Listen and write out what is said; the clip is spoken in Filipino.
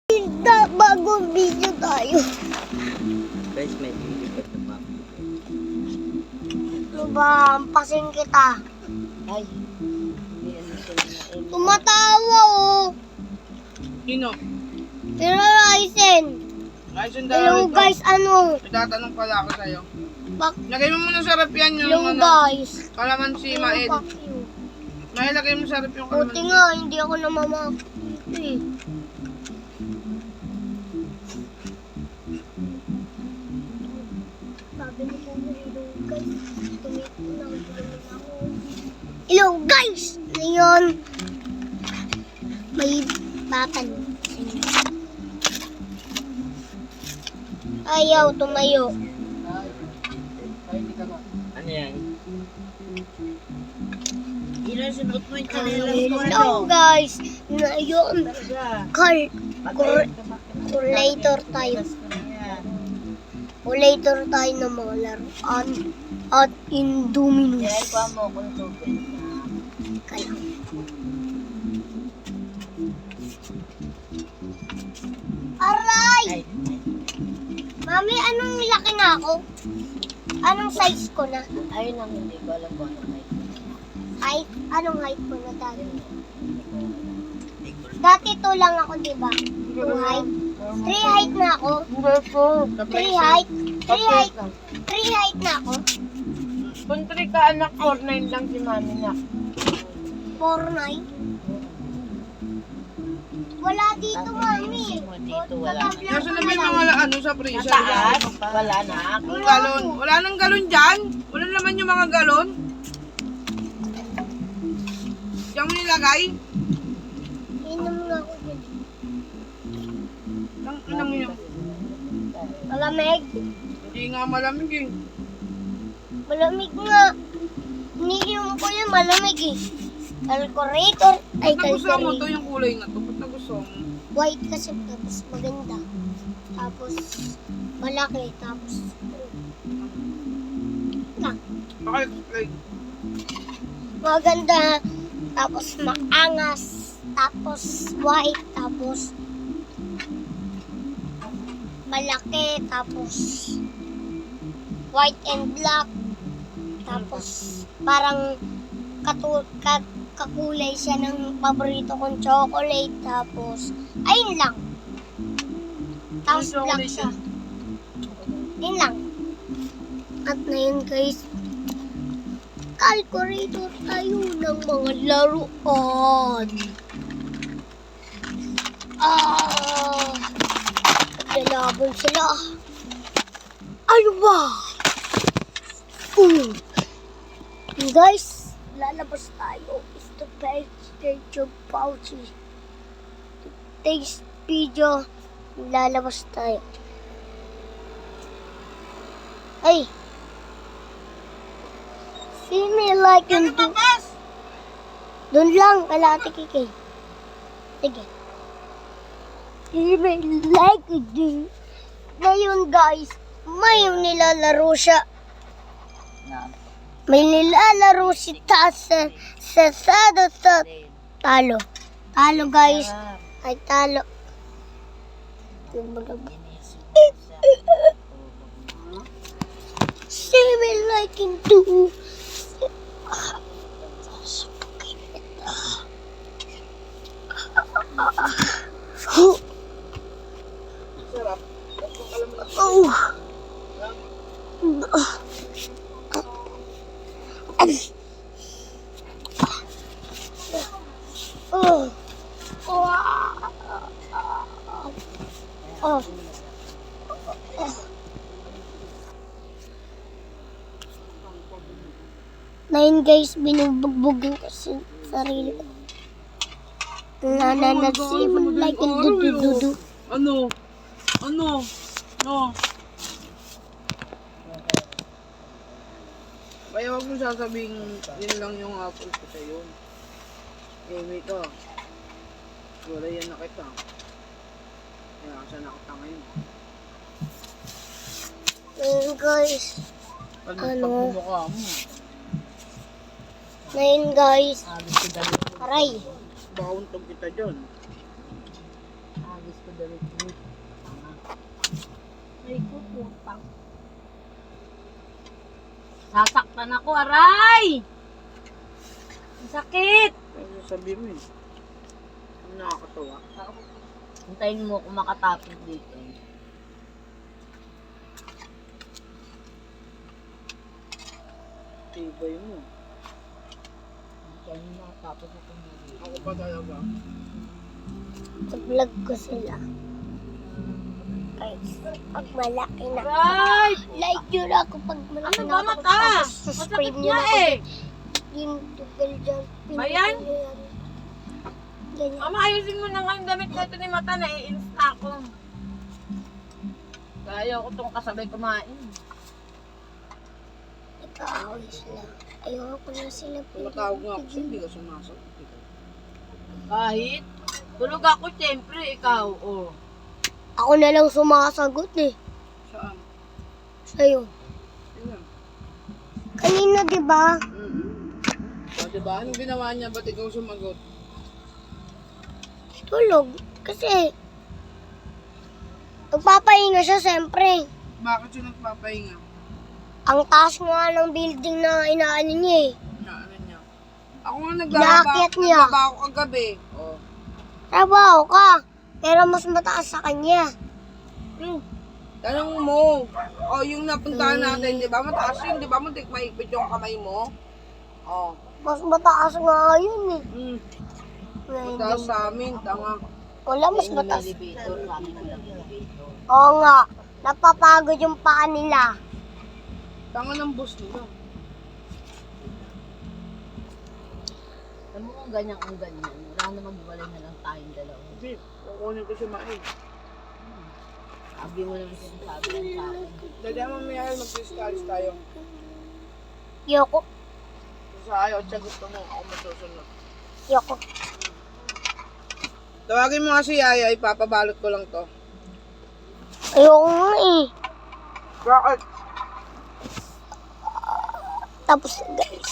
Bagong video tayo. Guys, may video pa ito pa. Diba, ampasin kita. Ay. Tumatawa oh. Sino? Pero Ryzen. Ryzen Hello Dalaw guys, ano? May tatanong pala ako sa'yo. Lagay Lagay mo muna sa rep yan yung Hello guys. kalamansi Hello, maed. fuck you. May lagay mo sa rep yung Buti kalamansi. nga, hindi ako namamakit eh. Sabi ni po, hello guys. Tumito na ako. Hello guys! Ngayon, may batan. Ayaw tumayo. Ano yan? Ilan sunod mo yung kanila? Hello guys! Ngayon, calculator tayo. Calculator tayo ng mga laruan at Indominus. Kaya mo kung tubig. Kaya. Aray! Ay, Mami, anong laki na ako? Anong size ko na? ayun ang hindi ko alam kung ano kayo. Height? Anong height ko na dati? Dati 2 lang ako, di ba? 2 height. 3 height na ako. 3 height. 3 height. 3 height na ako. Kung 3 ka anak, 4'9" lang si mami na. 4'9". Wala dito, mami. Dito wala. Nasa na ba yung mga ano sa freezer? Taas, wala na. Yung galon. Wala nang galon dyan. Wala naman yung mga galon. Diyan mo nilagay. Inom nga ako dyan. Ano mo yun? Malamig. Hindi nga malamig eh. Malamig nga. Iniinom ko yun, malamig eh. Calculator. Ay, Ba't nagustuhan mo to calculator. yung kulay na to? Ba't nagustuhan mo? White kasi, tapos maganda. Tapos, malaki. Tapos, Paka-explain. maganda. Tapos, maangas. Tapos, white. Tapos, malaki. Tapos, white and black. Tapos, parang kakulay siya ng paborito kong chocolate. Tapos, ayun lang. Tapos, Anong black chocolate siya. yan? Yun lang. At ngayon guys, calculator tayo ng mga laruan. Lalaban sila. Ano ba? Guys, lalabas tayo. It's the best stage of Pouchy. Today's video, lalabas tayo. Ay! See me like and do. Doon lang, kala Ate Kikay. Sige. See me like and do. Ngayon guys, may nilalaro siya. May nilalaro si Tasa sa talo. Talo guys. Ay talo. See me like and do. Sarap. Oh. Oh. Oh. Ngayon guys, binubugbugin kasi sarili ko. Nananagsimon like a dudu. Ano? Ano? No. Kaya wag mo sasabihin yun lang yung apple ko sa'yo. Eh, wait ka. Wala yan na kita. Kaya saan nakita ngayon? Ngayon guys, Ano? Pagmumukha mo. ngayon guys, aray. Baka untog kita dyan. Agis ko damit mo. Ay ko putang. Sasaktan ako, aray! Ang sakit! Ano sasabihin mo eh? Ano nakakatawa? Hintayin mo ako makatapos dito. Tibay mo. Hintayin mo makatapos ako dito. Ako pa talaga. Sa vlog ko sila. Guys, pag malaki na. Aray! Like nyo na ako pag malaki Ano na ba ako. mata? Tapos Masakit subscribe nyo na na ako. eh! Yung tugel dyan. Bayan? Pinutin nyo yan. Ganyan. Mama, ayusin mo na nga yung damit ko ito ni Mata. Naiinsta ako. Kaya ko itong kasabay kumain. Nag-aaway sila. Ayoko na sila. Tumatawag nga ako sa'yo, hindi ka sumasagot. Kahit tulog ako, siyempre, ikaw. Oh. Ako na lang sumasagot eh. Saan? Sa'yo. Tingnan. Kanina diba? O, diba? Anong ginawa niya? Ba't ikaw sumagot? Tulog. Kasi, nagpapahinga siya siyempre. Bakit siya nagpapahinga? Ang taas nga ng building na inaano niya eh. Ano niya? Ako nga Inaakyat niya. nagbaba ako kagabi. O. Trabaho ka. Pero mas mataas sa kanya. Tanong mo. O, yung napuntahan natin, di ba? Mataas yun, di ba? Muntik maipit yung kamay mo. O. Mas mataas nga yun eh. Mataas sa amin, tanga. Wala, mas mataas. Elevator, kami ng elevator. Oo nga. Napapagod yung paa nila. Tanga ng boss nila. Alam mo kung ganyan ang ganyan. Wala na magwalay na lang tayong dalawa. Hindi, kukunin ko si Mai. Sabi mo naman sinasabi lang sa akin. Dali mamaya mag-discuss tayo. Yoko. Sa ayaw, siya gusto mo, ako masusunod. Yoko. Tawagin mo nga si Yaya, ipapabalot ko lang to. Ayoko nga eh. Bakit? Tapos guys.